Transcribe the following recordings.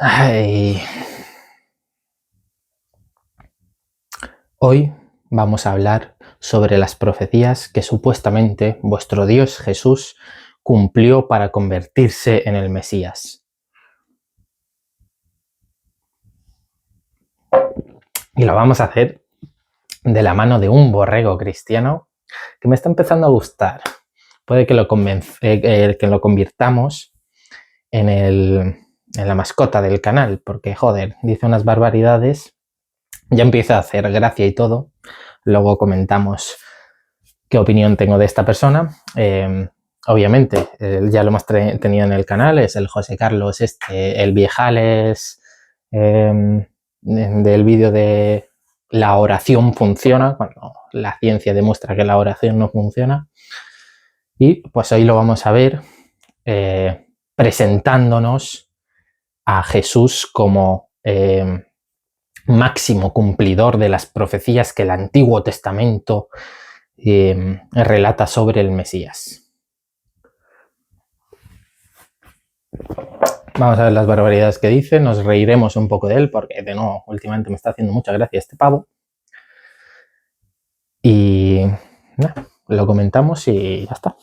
Ay. Hoy vamos a hablar sobre las profecías que supuestamente vuestro Dios Jesús cumplió para convertirse en el Mesías. Y lo vamos a hacer de la mano de un borrego cristiano que me está empezando a gustar. Puede que lo convirtamos en la mascota del canal, porque joder, dice unas barbaridades, ya empieza a hacer gracia y todo. Luego comentamos qué opinión tengo de esta persona. Obviamente, ya lo hemos tenido en el canal, es el José Carlos, el Viejales, del vídeo de la oración funciona, cuando la ciencia demuestra que la oración no funciona. Y pues hoy lo vamos a ver presentándonos a Jesús como máximo cumplidor de las profecías que el Antiguo Testamento relata sobre el Mesías. Vamos a ver las barbaridades que dice, nos reiremos un poco de él porque de nuevo últimamente me está haciendo mucha gracia este pavo. Y nada, lo comentamos y ya está.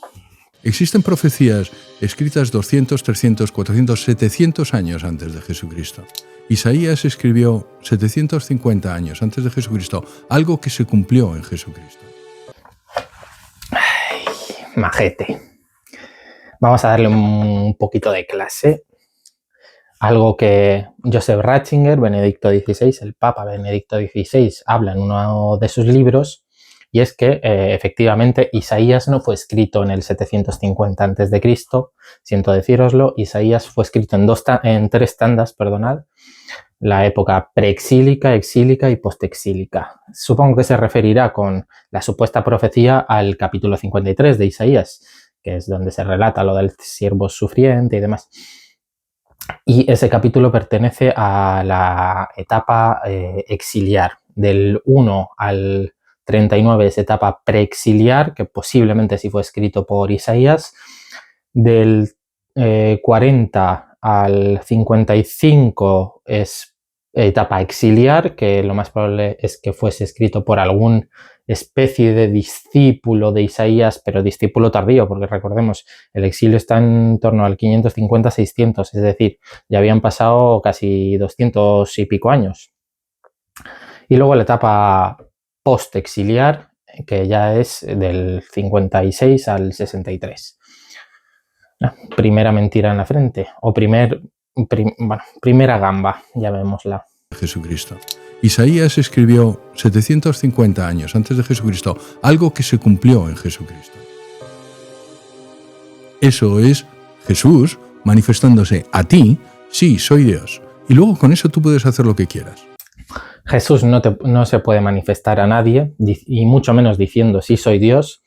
Existen profecías escritas 200, 300, 400, 700 años antes de Jesucristo. Isaías escribió 750 años antes de Jesucristo, algo que se cumplió en Jesucristo. Ay, majete. Vamos a darle un poquito de clase. Algo que Joseph Ratzinger, Benedicto XVI, el Papa Benedicto XVI, habla en uno de sus libros, y es que efectivamente Isaías no fue escrito en el 750 a.C., siento decíroslo. Isaías fue escrito en tres tandas, perdonad, la época preexílica, exílica y postexílica. Supongo que se referirá con la supuesta profecía al capítulo 53 de Isaías, que es donde se relata lo del siervo sufriente y demás. Y ese capítulo pertenece a la etapa exiliar. Del 1 al 39 es etapa preexiliar, que posiblemente sí fue escrito por Isaías. Del 40 al 55 es etapa exiliar, que lo más probable es que fuese escrito por algún especie de discípulo de Isaías, pero discípulo tardío, porque recordemos, el exilio está en torno al 550-600, es decir, ya habían pasado casi 200 y pico años. Y luego la etapa post-exiliar, que ya es del 56 al 63. Primera mentira en la frente, o primera gamba, llamémosla. Jesucristo. Isaías escribió 750 años antes de Jesucristo, algo que se cumplió en Jesucristo. Eso es Jesús manifestándose a ti, sí, soy Dios. Y luego con eso tú puedes hacer lo que quieras. Jesús no se puede manifestar a nadie, y mucho menos diciendo sí soy Dios,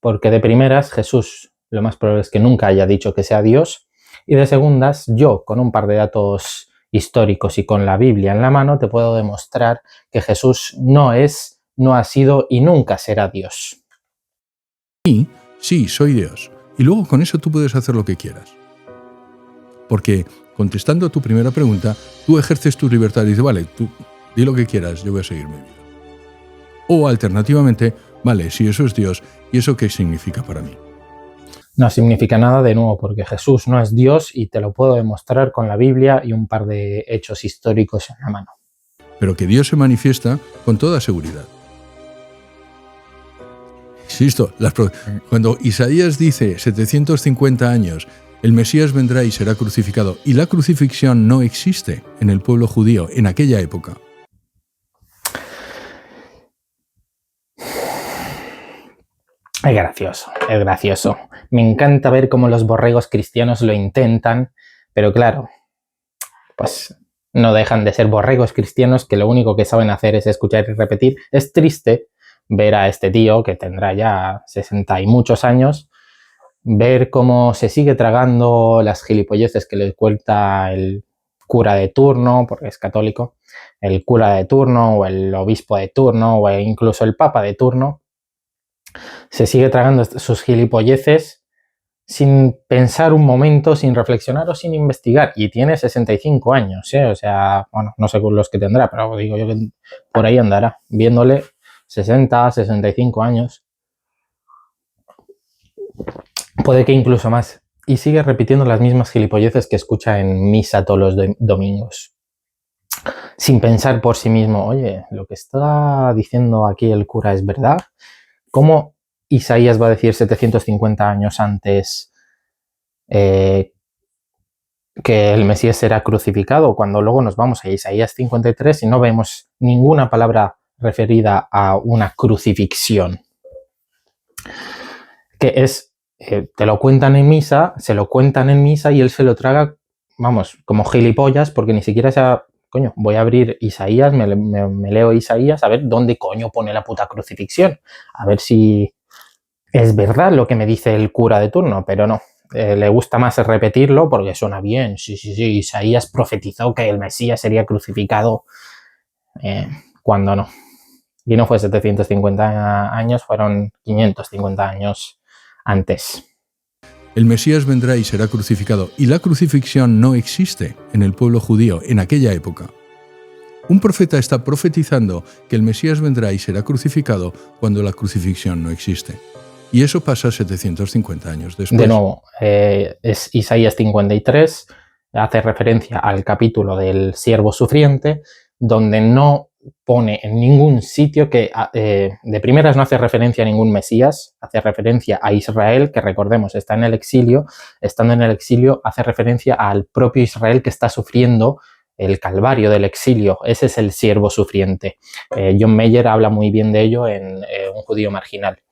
porque de primeras Jesús lo más probable es que nunca haya dicho que sea Dios, y de segundas yo, con un par de datos históricos y con la Biblia en la mano, te puedo demostrar que Jesús no es, no ha sido y nunca será Dios. Sí, soy Dios. Y luego con eso tú puedes hacer lo que quieras. Porque, contestando a tu primera pregunta, tú ejerces tu libertad y dices, vale, tú di lo que quieras, yo voy a seguir mi vida. O alternativamente, vale, si eso es Dios, ¿y eso qué significa para mí? No significa nada, de nuevo, porque Jesús no es Dios y te lo puedo demostrar con la Biblia y un par de hechos históricos en la mano. Pero que Dios se manifiesta con toda seguridad. Insisto, cuando Isaías dice 750 años, el Mesías vendrá y será crucificado, y la crucifixión no existe en el pueblo judío en aquella época. Es gracioso. Me encanta ver cómo los borregos cristianos lo intentan, pero claro, pues no dejan de ser borregos cristianos que lo único que saben hacer es escuchar y repetir. Es triste ver a este tío, que tendrá ya 60 y muchos años, ver cómo se sigue tragando las gilipolleces que le cuenta el cura de turno, porque es católico, el cura de turno o el obispo de turno o incluso el papa de turno. Se sigue tragando sus gilipolleces sin pensar un momento, sin reflexionar o sin investigar. Y tiene 65 años, ¿eh? O sea, bueno, no sé los que tendrá, pero digo yo que por ahí andará, viéndole 60, 65 años. Puede que incluso más. Y sigue repitiendo las mismas gilipolleces que escucha en misa todos los domingos. Sin pensar por sí mismo, oye, lo que está diciendo aquí el cura es verdad. ¿Cómo Isaías va a decir 750 años antes que el Mesías será crucificado, cuando luego nos vamos a Isaías 53 y no vemos ninguna palabra referida a una crucifixión? Que es, te lo cuentan en misa, se lo cuentan en misa y él se lo traga, vamos, como gilipollas, porque ni siquiera se ha... Coño, voy a abrir Isaías, me leo Isaías, a ver dónde coño pone la puta crucifixión. A ver si es verdad lo que me dice el cura de turno, pero no. Le gusta más repetirlo porque suena bien. Sí, Isaías profetizó que el Mesías sería crucificado cuando no. Y no fue 750 años, fueron 550 años antes. El Mesías vendrá y será crucificado, y la crucifixión no existe en el pueblo judío en aquella época. Un profeta está profetizando que el Mesías vendrá y será crucificado cuando la crucifixión no existe. Y eso pasa 750 años después. De nuevo, es Isaías 53, hace referencia al capítulo del siervo sufriente, donde no pone en ningún sitio que de primeras no hace referencia a ningún Mesías, hace referencia a Israel, que recordemos está en el exilio. Estando en el exilio hace referencia al propio Israel que está sufriendo el calvario del exilio. Ese es el siervo sufriente. John Mayer habla muy bien de ello en Un judío marginal.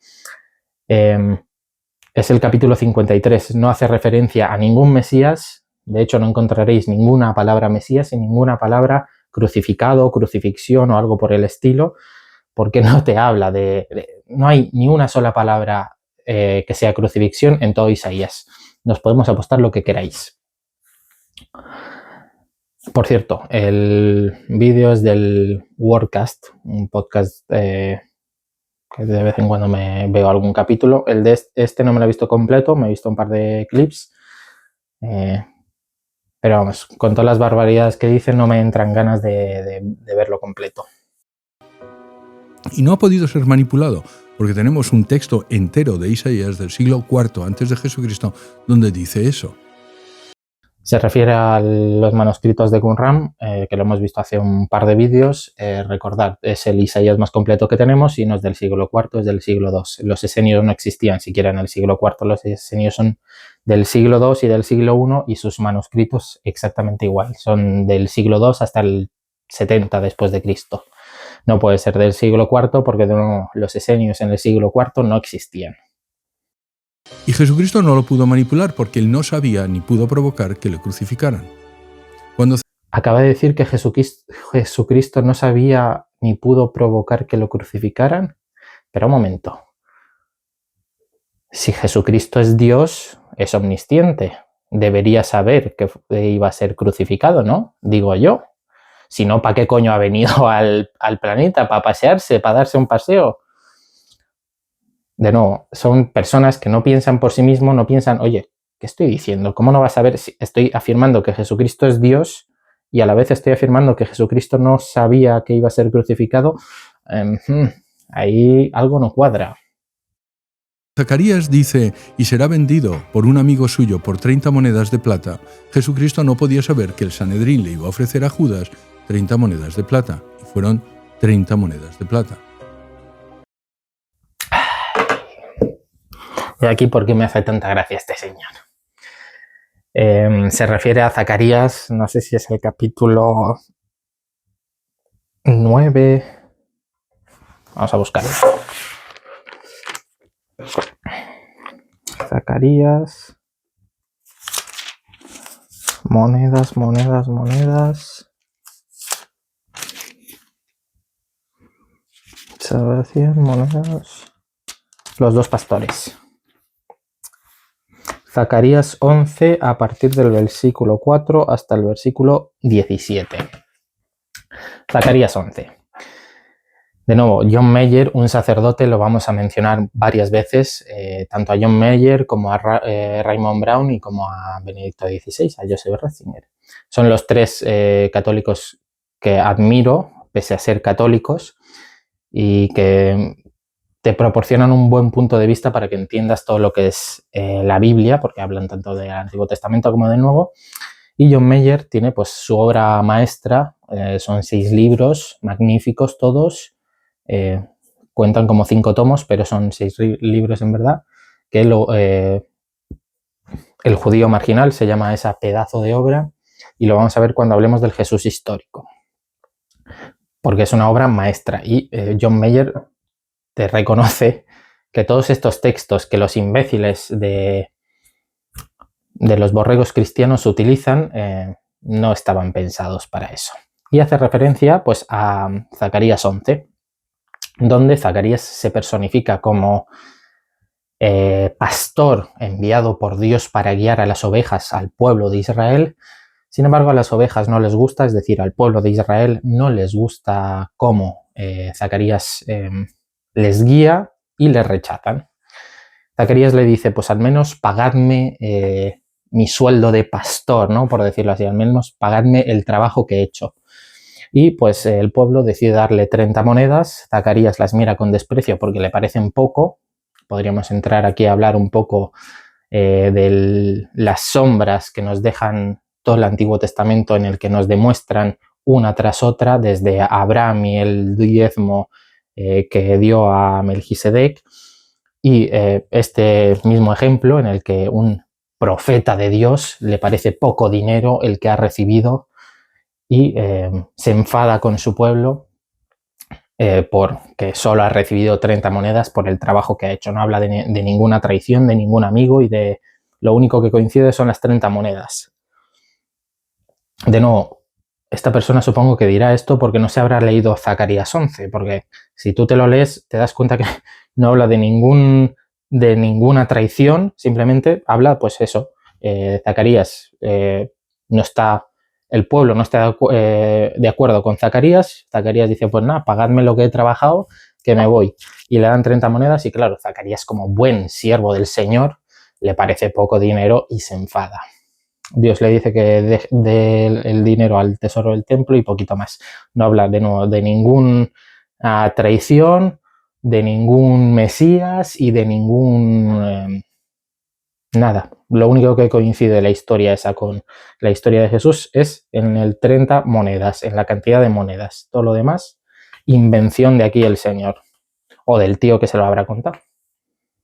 Es el capítulo 53, no hace referencia a ningún Mesías. De hecho, no encontraréis ninguna palabra Mesías y ninguna palabra crucificado, crucifixión o algo por el estilo, porque no te habla no hay ni una sola palabra que sea crucifixión en todo Isaías. Nos podemos apostar lo que queráis. Por cierto, el vídeo es del Wordcast, un podcast que de vez en cuando me veo algún capítulo. El de este no me lo he visto completo, me he visto un par de clips. Pero vamos, con todas las barbaridades que dicen no me entran ganas de verlo completo. Y no ha podido ser manipulado, porque tenemos un texto entero de Isaías del siglo IV antes de Jesucristo donde dice eso. Se refiere a los manuscritos de Qumran, que lo hemos visto hace un par de vídeos. Recordad, es el Isaías más completo que tenemos y no es del siglo IV, es del siglo II. Los esenios no existían siquiera en el siglo IV, los esenios son del siglo II y del siglo I y sus manuscritos exactamente igual. Son del siglo II hasta el 70 después de Cristo. No puede ser del siglo IV porque los esenios en el siglo IV no existían. Y Jesucristo no lo pudo manipular porque él no sabía ni pudo provocar que le crucificaran. Acaba de decir que Jesucristo no sabía ni pudo provocar que lo crucificaran. Pero un momento. Si Jesucristo es Dios, es omnisciente. Debería saber que iba a ser crucificado, ¿no? Digo yo. Si no, ¿para qué coño ha venido al planeta? ¿Para pasearse? ¿Para darse un paseo? De nuevo, son personas que no piensan por sí mismos, no piensan, oye, ¿qué estoy diciendo? ¿Cómo no vas a ver si estoy afirmando que Jesucristo es Dios y a la vez estoy afirmando que Jesucristo no sabía que iba a ser crucificado? Ahí algo no cuadra. Zacarías dice, y será vendido por un amigo suyo por 30 monedas de plata. Jesucristo no podía saber que el Sanedrín le iba a ofrecer a Judas 30 monedas de plata, y fueron 30 monedas de plata. Y aquí, ¿por qué me hace tanta gracia este señor? Se refiere a Zacarías, no sé si es el capítulo 9. Vamos a buscarlo. Zacarías. Monedas. Salvación, monedas. Los dos pastores. Zacarías 11 a partir del versículo 4 hasta el versículo 17. Zacarías 11. De nuevo, John Mayer, un sacerdote, lo vamos a mencionar varias veces, tanto a John Mayer como a Raymond Brown y como a Benedicto XVI, a Joseph Ratzinger. Son los tres católicos que admiro, pese a ser católicos, y que te proporcionan un buen punto de vista para que entiendas todo lo que es la Biblia, porque hablan tanto del Antiguo Testamento como del Nuevo. Y John Mayer tiene pues su obra maestra, son 6 libros magníficos todos, cuentan como 5 tomos, pero son 6 libros en verdad, que El judío marginal se llama esa pedazo de obra, y lo vamos a ver cuando hablemos del Jesús histórico, porque es una obra maestra. Y John Mayer te reconoce que todos estos textos que los imbéciles de los borregos cristianos utilizan no estaban pensados para eso. Y hace referencia pues a Zacarías 11, donde Zacarías se personifica como pastor enviado por Dios para guiar a las ovejas al pueblo de Israel. Sin embargo, a las ovejas no les gusta, es decir, al pueblo de Israel no les gusta cómo Zacarías les guía y les rechazan. Zacarías le dice, pues al menos pagadme mi sueldo de pastor, ¿no? Por decirlo así, al menos pagadme el trabajo que he hecho. Y pues el pueblo decide darle 30 monedas, Zacarías las mira con desprecio porque le parecen poco. Podríamos entrar aquí a hablar un poco de las sombras que nos dejan todo el Antiguo Testamento, en el que nos demuestran una tras otra, desde Abraham y el diezmo que dio a Melquisedec, y este mismo ejemplo en el que un profeta de Dios le parece poco dinero el que ha recibido y se enfada con su pueblo porque solo ha recibido 30 monedas por el trabajo que ha hecho. No habla de ninguna traición, de ningún amigo, y de lo único que coincide son las 30 monedas. De nuevo, esta persona supongo que dirá esto porque no se habrá leído Zacarías 11, porque si tú te lo lees te das cuenta que no habla de ninguna traición, simplemente habla pues eso, Zacarías no está... El pueblo no está de acuerdo con Zacarías. Zacarías dice, pues nada, pagadme lo que he trabajado, que me voy. Y le dan 30 monedas y claro, Zacarías, como buen siervo del Señor, le parece poco dinero y se enfada. Dios le dice que dé el dinero al tesoro del templo y poquito más. No habla de nuevo de ninguna traición, de ningún Mesías y de ningún... nada. Lo único que coincide la historia esa con la historia de Jesús es en el 30 monedas, en la cantidad de monedas. Todo lo demás, invención de aquí el Señor, o del tío que se lo habrá contado.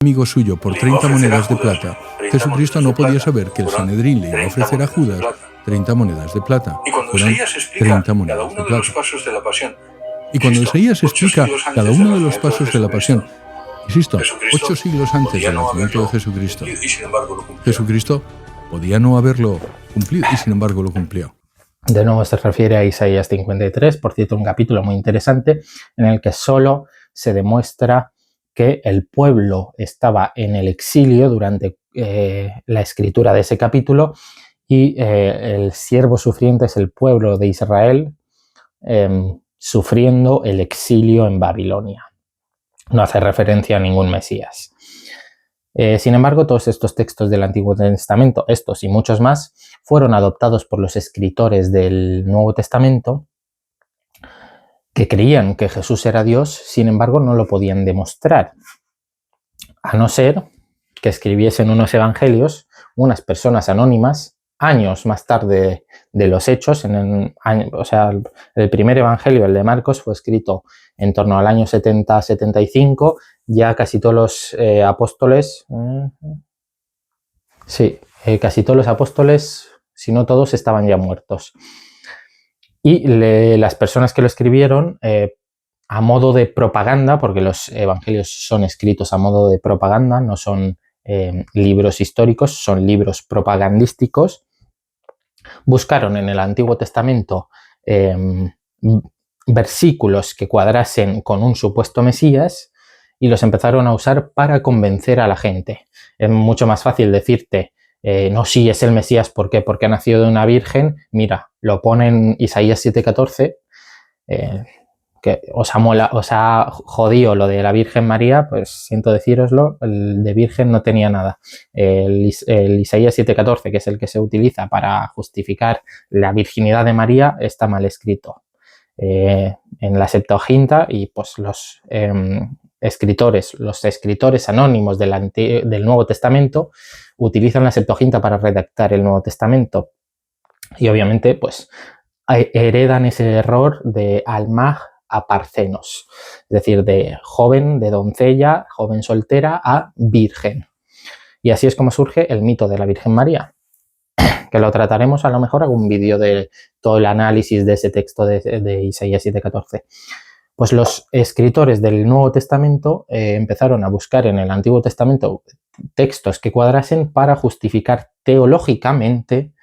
Amigo suyo por 30 monedas de plata. Jesucristo no podía saber que el Sanedrín le iba a ofrecer a Judas 30 monedas de plata. Fueron 30 monedas de plata. Y cuando Isaías explica cada uno de los pasos de la pasión, insisto, 8 siglos antes del nacimiento de Jesucristo, Jesucristo podía no haberlo cumplido y sin embargo lo cumplió. De nuevo se refiere a Isaías 53, por cierto, un capítulo muy interesante en el que solo se demuestra que el pueblo estaba en el exilio durante la escritura de ese capítulo y el siervo sufriente es el pueblo de Israel sufriendo el exilio en Babilonia. No hace referencia a ningún Mesías. Sin embargo, todos estos textos del Antiguo Testamento, estos y muchos más, fueron adoptados por los escritores del Nuevo Testamento que creían que Jesús era Dios, sin embargo no lo podían demostrar, a no ser que escribiesen unos evangelios, unas personas anónimas, años más tarde de los hechos. O sea, el primer evangelio, el de Marcos, fue escrito en torno al año 70-75, ya casi todos los apóstoles, casi todos los apóstoles, si no todos, estaban ya muertos. Y las personas que lo escribieron a modo de propaganda, porque los evangelios son escritos a modo de propaganda, no son libros históricos, son libros propagandísticos, buscaron en el Antiguo Testamento versículos que cuadrasen con un supuesto Mesías y los empezaron a usar para convencer a la gente. Es mucho más fácil decirte no, sí, es el Mesías. ¿Por qué? Porque ha nacido de una virgen. Mira, lo pone en Isaías 7:14, que os ha jodido lo de la Virgen María, pues siento decíroslo, el de Virgen no tenía nada. El Isaías 7:14, que es el que se utiliza para justificar la virginidad de María, está mal escrito. En la Septuaginta, y pues los escritores anónimos del Nuevo Testamento utilizan la Septuaginta para redactar el Nuevo Testamento, y obviamente pues heredan ese error de almaj a parcenos, es decir, de joven, de doncella, joven soltera, a virgen. Y así es como surge el mito de la Virgen María, que lo trataremos, a lo mejor hago un vídeo de todo el análisis de ese texto de Isaías 7:14. Pues los escritores del Nuevo Testamento empezaron a buscar en el Antiguo Testamento textos que cuadrasen para justificar teológicamente,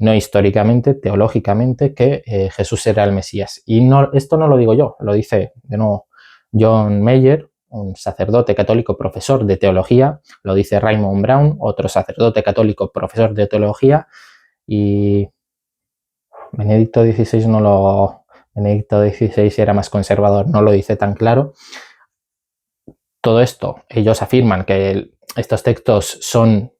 no históricamente, teológicamente, que Jesús era el Mesías. Y no, esto no lo digo yo, lo dice de nuevo John Mayer, un sacerdote católico profesor de teología, lo dice Raymond Brown, otro sacerdote católico profesor de teología, y Benedicto XVI era más conservador, no lo dice tan claro. Todo esto, ellos afirman que estos textos son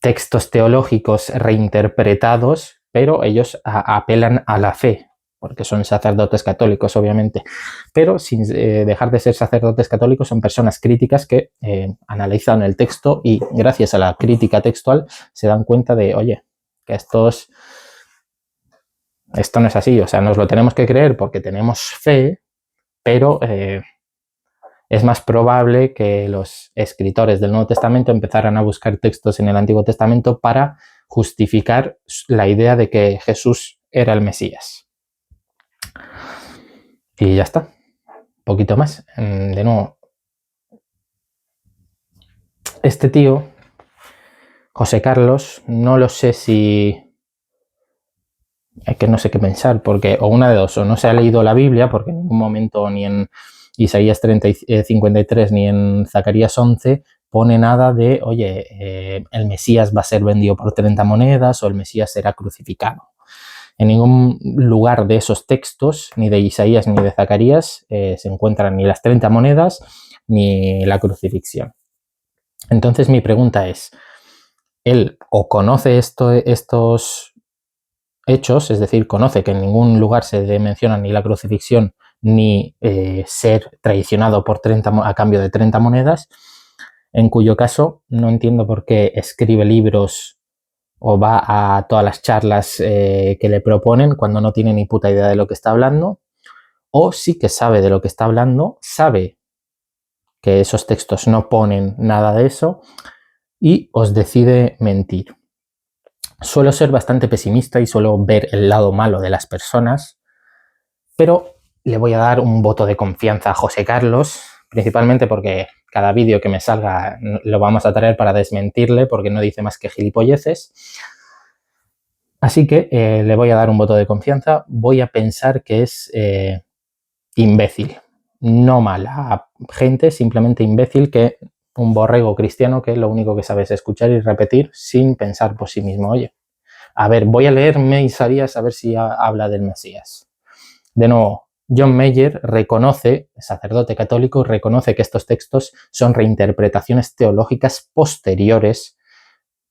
textos teológicos reinterpretados, pero ellos apelan a la fe, porque son sacerdotes católicos, obviamente, pero sin dejar de ser sacerdotes católicos, son personas críticas que analizan el texto y gracias a la crítica textual se dan cuenta de, oye, que esto no es así, o sea, nos lo tenemos que creer porque tenemos fe, pero es más probable que los escritores del Nuevo Testamento empezaran a buscar textos en el Antiguo Testamento para justificar la idea de que Jesús era el Mesías. Y ya está. Un poquito más. De nuevo, este tío, José Carlos, no lo sé si... Es que no sé qué pensar, porque o una de dos, o no se ha leído la Biblia, porque en ningún momento ni en Isaías 53 ni en Zacarías 11 pone nada de, oye, el Mesías va a ser vendido por 30 monedas o el Mesías será crucificado. En ningún lugar de esos textos, ni de Isaías ni de Zacarías, se encuentran ni las 30 monedas ni la crucifixión. Entonces mi pregunta es, ¿él o conoce estos hechos, es decir, conoce que en ningún lugar se menciona ni la crucifixión ni ser traicionado a cambio de 30 monedas, en cuyo caso no entiendo por qué escribe libros o va a todas las charlas que le proponen cuando no tiene ni puta idea de lo que está hablando, o sí que sabe de lo que está hablando, sabe que esos textos no ponen nada de eso y os decide mentir. Suelo ser bastante pesimista y suelo ver el lado malo de las personas, pero le voy a dar un voto de confianza a José Carlos, principalmente porque cada vídeo que me salga lo vamos a traer para desmentirle, porque no dice más que gilipolleces. Así que le voy a dar un voto de confianza. Voy a pensar que es imbécil, no mala gente, simplemente imbécil, que un borrego cristiano que lo único que sabe es escuchar y repetir sin pensar por sí mismo. Oye, a ver, voy a leerme Isaías a ver si habla del Mesías. De nuevo, John Mayer reconoce, sacerdote católico, reconoce que estos textos son reinterpretaciones teológicas posteriores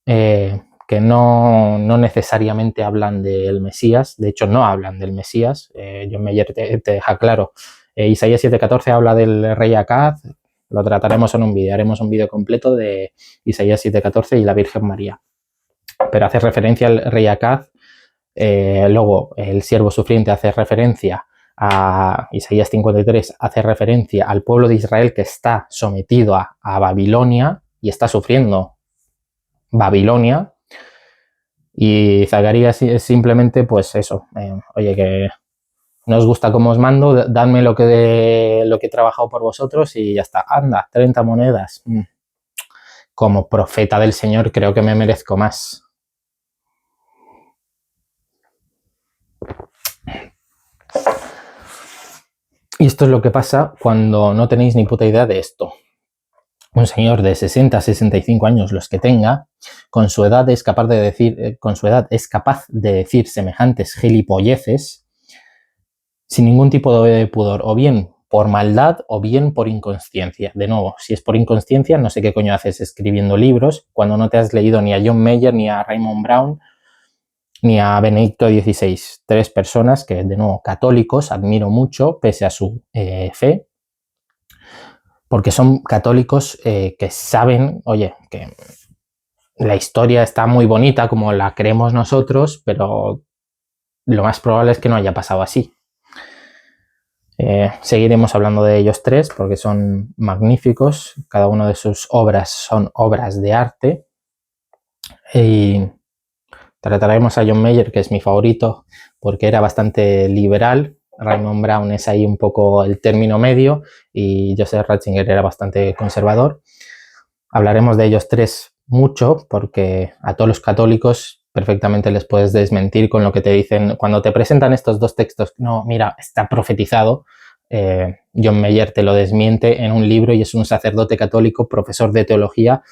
que no necesariamente hablan del Mesías, de hecho no hablan del Mesías. John Mayer te deja claro, Isaías 7:14 habla del rey Acaz, lo trataremos en un vídeo, haremos un vídeo completo de Isaías 7:14 y la Virgen María, pero hace referencia al rey Acaz. Luego el siervo sufriente hace referencia a Isaías 53, hace referencia al pueblo de Israel que está sometido a Babilonia y está sufriendo Babilonia, y Zacarías es simplemente pues eso, oye, que no os gusta cómo os mando, dadme lo que he trabajado por vosotros y ya está, anda, 30 monedas. Como profeta del Señor creo que me merezco más. Y esto es lo que pasa cuando no tenéis ni puta idea de esto. Un señor de 60, 65 años, los que tenga, con su edad es capaz de decir semejantes gilipolleces sin ningún tipo de pudor, o bien por maldad o bien por inconsciencia. De nuevo, si es por inconsciencia, no sé qué coño haces escribiendo libros cuando no te has leído ni a John Mayer, ni a Raymond Brown, ni a Benedicto XVI. 3 personas que, de nuevo, católicos, admiro mucho, pese a su fe, porque son católicos que saben, oye, que la historia está muy bonita como la creemos nosotros, pero lo más probable es que no haya pasado así. Seguiremos hablando de ellos 3 porque son magníficos. Cada una de sus obras son obras de arte. Y trataremos a John Mayer, que es mi favorito, porque era bastante liberal. Raymond Brown es ahí un poco el término medio y Joseph Ratzinger era bastante conservador. Hablaremos de ellos 3 mucho porque a todos los católicos perfectamente les puedes desmentir con lo que te dicen. Cuando te presentan estos 2 textos, no, mira, está profetizado, John Mayer te lo desmiente en un libro y es un sacerdote católico, profesor de teología,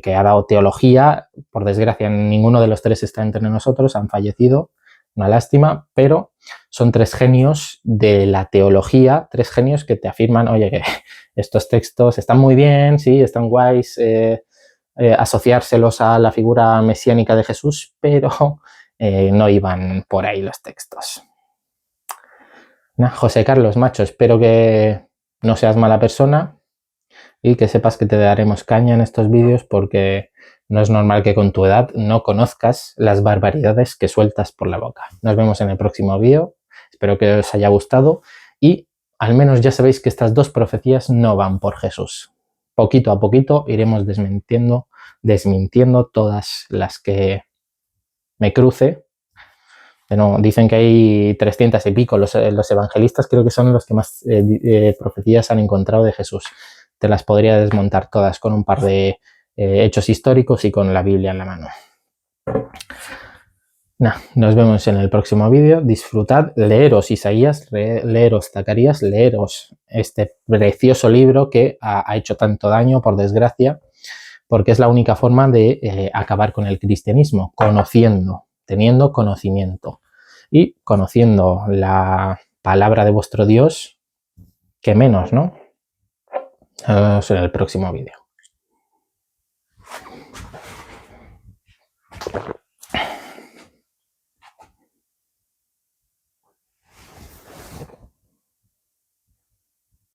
que ha dado teología. Por desgracia, ninguno de los 3 está entre nosotros, han fallecido, una lástima, pero son 3 genios de la teología, 3 genios que te afirman, oye, que estos textos están muy bien, sí, están guays, asociárselos a la figura mesiánica de Jesús, pero no iban por ahí los textos. Nah, José Carlos, macho, espero que no seas mala persona y que sepas que te daremos caña en estos vídeos porque no es normal que con tu edad no conozcas las barbaridades que sueltas por la boca. Nos vemos en el próximo vídeo, espero que os haya gustado y al menos ya sabéis que estas 2 profecías no van por Jesús. Poquito a poquito iremos desmintiendo todas las que me cruce. Bueno, dicen que hay 300 y pico. Los evangelistas creo que son los que más profecías han encontrado de Jesús. Te las podría desmontar todas con un par de hechos históricos y con la Biblia en la mano. Nah, nos vemos en el próximo vídeo. Disfrutad, leeros Isaías, leeros Zacarías, leeros este precioso libro que ha hecho tanto daño, por desgracia, porque es la única forma de acabar con el cristianismo, conociendo, teniendo conocimiento y conociendo la palabra de vuestro Dios, que menos, ¿no? Nos vemos en el próximo vídeo.